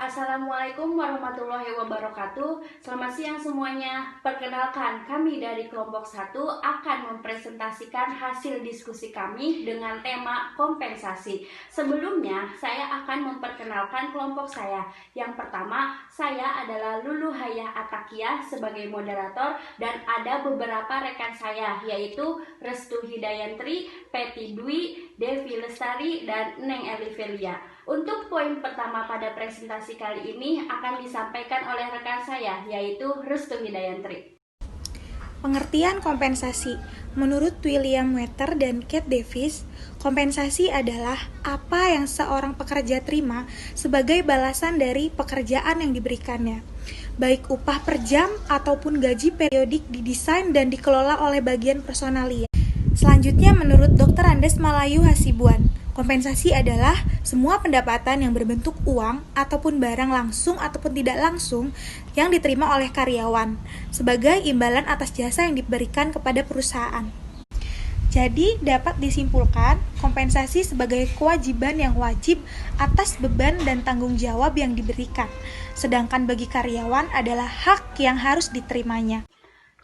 Assalamualaikum warahmatullahi wabarakatuh. Selamat siang semuanya. Perkenalkan, kami dari kelompok 1 akan mempresentasikan hasil diskusi kami dengan tema kompensasi. Sebelumnya, saya akan memperkenalkan kelompok saya. Yang pertama, saya adalah Lulu Hayah Atakia sebagai moderator dan ada beberapa rekan saya, yaitu Restu Hidayantri, Peti Dwi, Devi Lestari, dan Neng Elivelia. Untuk poin pertama pada presentasi kali ini akan disampaikan oleh rekan saya, yaitu Restu Hidayantri. Pengertian kompensasi. Menurut William Wetter dan Kate Davis, kompensasi adalah apa yang seorang pekerja terima sebagai balasan dari pekerjaan yang diberikannya, baik upah per jam ataupun gaji periodik didesain dan dikelola oleh bagian personalia. Selanjutnya, menurut Dr. Andes Malayu Hasibuan, kompensasi adalah semua pendapatan yang berbentuk uang ataupun barang langsung ataupun tidak langsung yang diterima oleh karyawan sebagai imbalan atas jasa yang diberikan kepada perusahaan. Jadi, dapat disimpulkan kompensasi sebagai kewajiban yang wajib atas beban dan tanggung jawab yang diberikan, sedangkan bagi karyawan adalah hak yang harus diterimanya.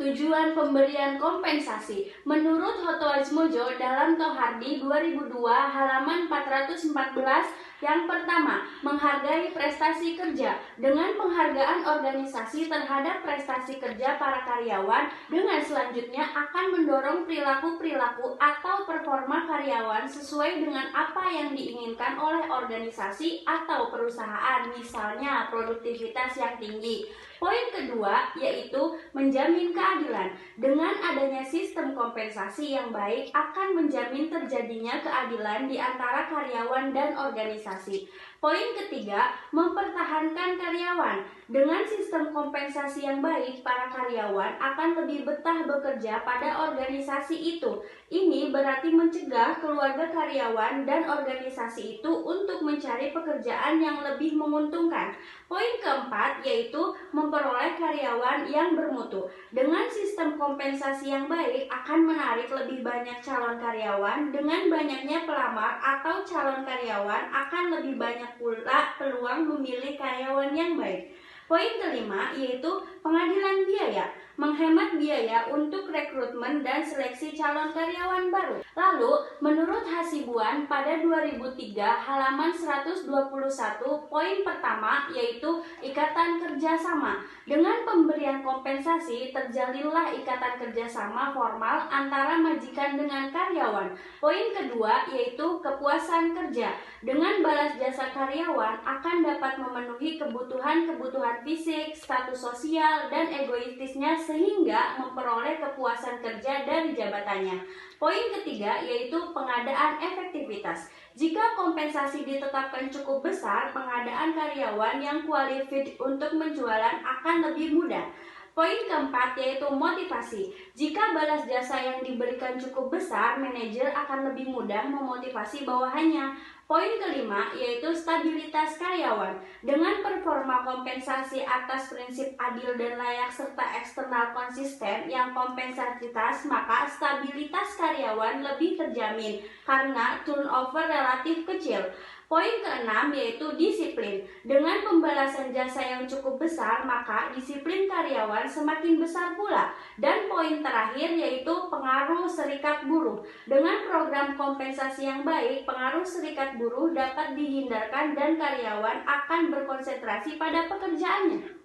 Tujuan pemberian kompensasi. Menurut Hotwaismojo dalam Tohardi 2002 halaman 414, yang pertama, menghargai prestasi kerja. Dengan penghargaan organisasi terhadap prestasi kerja para karyawan, dengan selanjutnya akan mendorong perilaku-perilaku atau performa karyawan sesuai dengan apa yang diinginkan oleh organisasi atau perusahaan, misalnya produktivitas yang tinggi. Poin kedua yaitu menjamin keadilan. Dengan adanya sistem kompensasi yang baik akan menjamin terjadinya keadilan di antara karyawan dan organisasi. Poin ketiga, mempertahankan karyawan. Dengan sistem kompensasi yang baik, para karyawan akan lebih betah bekerja pada organisasi itu. Ini berarti mencegah keluarga karyawan dan organisasi itu untuk mencari pekerjaan yang lebih menguntungkan. Poin keempat yaitu memperoleh karyawan yang bermutu. Dengan sistem kompensasi yang baik akan menarik lebih banyak calon karyawan. Dengan banyaknya pelamar atau calon karyawan akan lebih banyak pula peluang memilih karyawan yang baik. Poin kelima yaitu pengadilan biaya, menghemat biaya untuk rekrutmen dan seleksi calon karyawan baru. Lalu, menurut Hasibuan pada 2003 halaman 121, poin pertama yaitu ikatan kerjasama. Dengan pemberian kompensasi, terjalinlah ikatan kerjasama formal antara majikan dengan karyawan. Poin kedua yaitu kepuasan kerja. Dengan balas jasa karyawan akan dapat memenuhi kebutuhan-kebutuhan fisik, status sosial, dan egoistisnya sehingga memperoleh kepuasan kerja dari jabatannya. Poin ketiga yaitu pengadaan efektivitas. Jika kompensasi ditetapkan cukup besar, pengadaan karyawan yang qualified untuk penjualan akan lebih mudah. Poin keempat yaitu motivasi. Jika balas jasa yang diberikan cukup besar, manajer akan lebih mudah memotivasi bawahannya. Poin kelima yaitu stabilitas karyawan. Dengan performa kompensasi atas prinsip adil dan layak serta eksternal konsisten yang kompensatoritas, maka stabilitas karyawan lebih terjamin karena turnover relatif kecil. Poin keenam yaitu disiplin. Dengan pembalasan jasa yang cukup besar, maka disiplin karyawan semakin besar pula. Dan poin terakhir yaitu pengaruh serikat buruh. Dengan program kompensasi yang baik, pengaruh serikat buruh dapat dihindarkan dan karyawan akan berkonsentrasi pada pekerjaannya.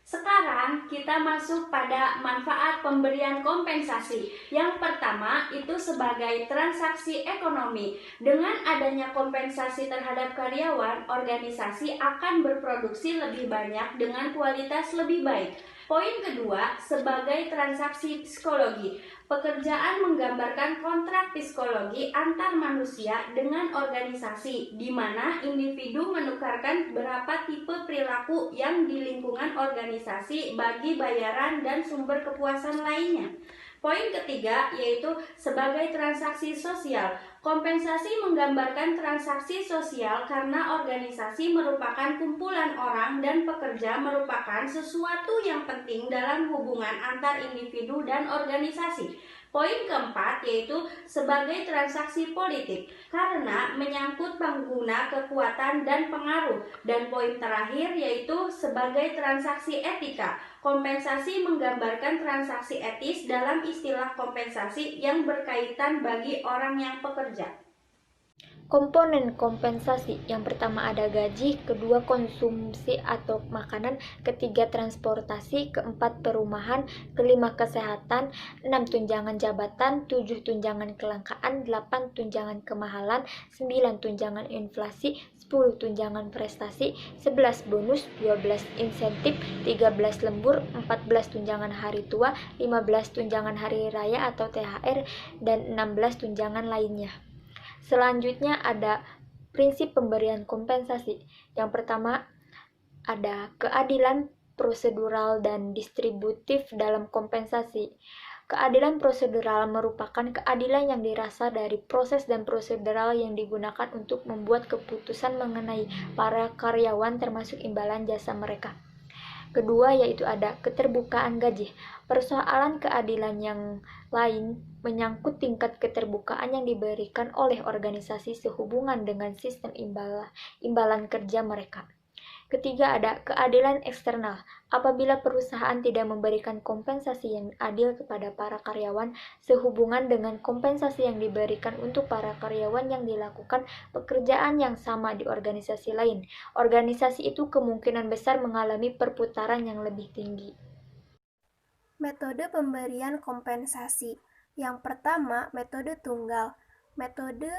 Sekarang kita masuk pada manfaat pemberian kompensasi. Yang pertama itu sebagai transaksi ekonomi. Dengan adanya kompensasi terhadap karyawan, organisasi akan berproduksi lebih banyak dengan kualitas lebih baik. Poin kedua, sebagai transaksi psikologi. Pekerjaan menggambarkan kontrak psikologi antar manusia dengan organisasi, di mana individu menukarkan berapa tipe perilaku yang di lingkungan organisasi bagi bayaran dan sumber kepuasan lainnya. Poin ketiga yaitu sebagai transaksi sosial. Kompensasi menggambarkan transaksi sosial karena organisasi merupakan kumpulan orang dan pekerja merupakan sesuatu yang penting dalam hubungan antar individu dan organisasi. Poin keempat yaitu sebagai transaksi politik karena menyangkut pengguna kekuatan dan pengaruh. Dan poin terakhir yaitu sebagai transaksi etika. Kompensasi menggambarkan transaksi etis dalam istilah kompensasi yang berkaitan bagi orang yang bekerja. Komponen kompensasi yang pertama ada gaji, kedua konsumsi atau makanan, ketiga transportasi, keempat perumahan, kelima kesehatan, 6 tunjangan jabatan, 7 tunjangan kelangkaan, 8 tunjangan kemahalan, 9 tunjangan inflasi, 10 tunjangan prestasi, 11 bonus, 12 insentif, 13 lembur, 14 tunjangan hari tua, 15 tunjangan hari raya atau THR, dan 16 tunjangan lainnya. Selanjutnya ada prinsip pemberian kompensasi. Yang pertama ada keadilan prosedural dan distributif dalam kompensasi. Keadilan prosedural merupakan keadilan yang dirasa dari proses dan prosedural yang digunakan untuk membuat keputusan mengenai para karyawan termasuk imbalan jasa mereka. Kedua yaitu ada keterbukaan gaji. Persoalan keadilan yang lain menyangkut tingkat keterbukaan yang diberikan oleh organisasi sehubungan dengan sistem imbalan kerja mereka. Ketiga ada keadilan eksternal. Apabila perusahaan tidak memberikan kompensasi yang adil kepada para karyawan sehubungan dengan kompensasi yang diberikan untuk para karyawan yang dilakukan pekerjaan yang sama di organisasi lain, organisasi itu kemungkinan besar mengalami perputaran yang lebih tinggi. Metode pemberian kompensasi. Yang pertama, metode tunggal. Metode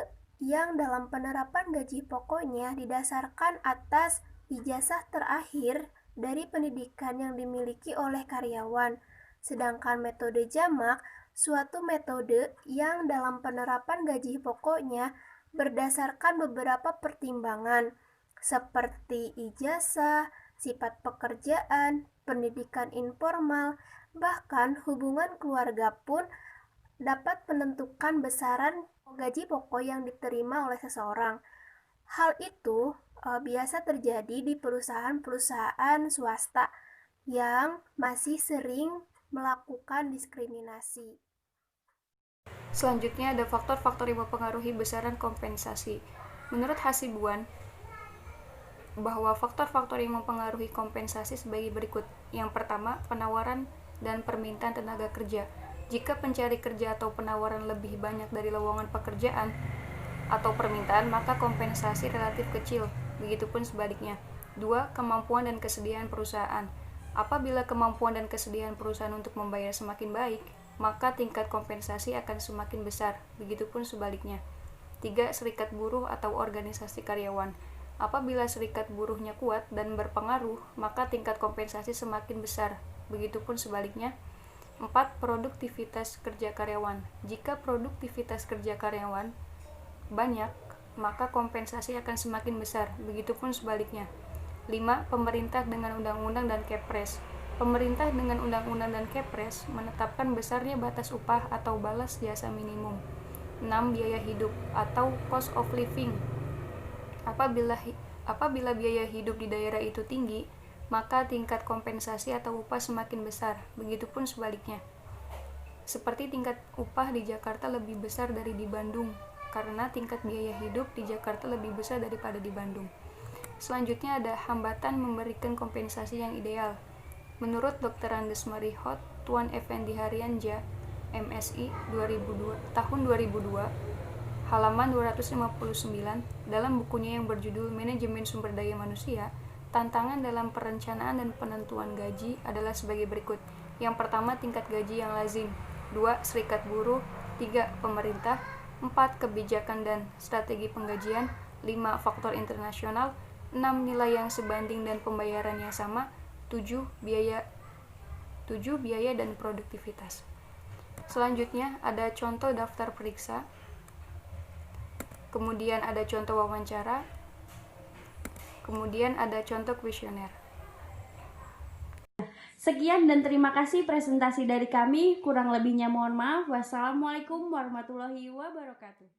yang dalam penerapan gaji pokoknya didasarkan atas ijazah terakhir dari pendidikan yang dimiliki oleh karyawan. Sedangkan metode jamak, suatu metode yang dalam penerapan gaji pokoknya berdasarkan beberapa pertimbangan seperti ijazah, sifat pekerjaan, pendidikan informal, bahkan hubungan keluarga pun dapat menentukan besaran gaji pokok yang diterima oleh seseorang. Hal itu biasa terjadi di perusahaan-perusahaan swasta yang masih sering melakukan diskriminasi. Selanjutnya ada faktor-faktor yang mempengaruhi besaran kompensasi. Menurut Hasibuan, bahwa faktor-faktor yang mempengaruhi kompensasi sebagai berikut. Yang pertama, penawaran dan permintaan tenaga kerja. Jika pencari kerja atau penawaran lebih banyak dari lowongan pekerjaan atau permintaan, maka kompensasi relatif kecil. Begitupun sebaliknya. 2. Kemampuan dan kesediaan perusahaan. Apabila kemampuan dan kesediaan perusahaan untuk membayar semakin baik, maka tingkat kompensasi akan semakin besar. Begitupun sebaliknya. 3. Serikat buruh atau organisasi karyawan. Apabila serikat buruhnya kuat dan berpengaruh, maka tingkat kompensasi semakin besar. Begitupun sebaliknya. 4. Produktivitas kerja karyawan. Jika produktivitas kerja karyawan banyak, maka kompensasi akan semakin besar. Begitupun sebaliknya. 5. Pemerintah dengan undang-undang dan Kepres. Pemerintah dengan undang-undang dan Kepres menetapkan besarnya batas upah atau balas jasa minimum. 6. Biaya hidup atau cost of living. Apabila biaya hidup di daerah itu tinggi, maka tingkat kompensasi atau upah semakin besar. Begitupun sebaliknya. Seperti tingkat upah di Jakarta lebih besar dari di Bandung, karena tingkat biaya hidup di Jakarta lebih besar daripada di Bandung. Selanjutnya ada hambatan memberikan kompensasi yang ideal. Menurut Dr. Andes Marihot, Tuan Effendi Haryanja, MSI 2002, tahun 2002, halaman 259, dalam bukunya yang berjudul Manajemen Sumber Daya Manusia, tantangan dalam perencanaan dan penentuan gaji adalah sebagai berikut. Yang pertama, tingkat gaji yang lazim. 2. Serikat buruh. 3. Pemerintah. 4. Kebijakan dan strategi penggajian. 5. Faktor internasional. 6. Nilai yang sebanding dan pembayaran yang sama. 7. Biaya dan produktivitas. Selanjutnya ada contoh daftar periksa. Kemudian ada contoh wawancara. Kemudian ada contoh kuesioner. Sekian dan terima kasih presentasi dari kami. Kurang lebihnya mohon maaf. Wassalamualaikum warahmatullahi wabarakatuh.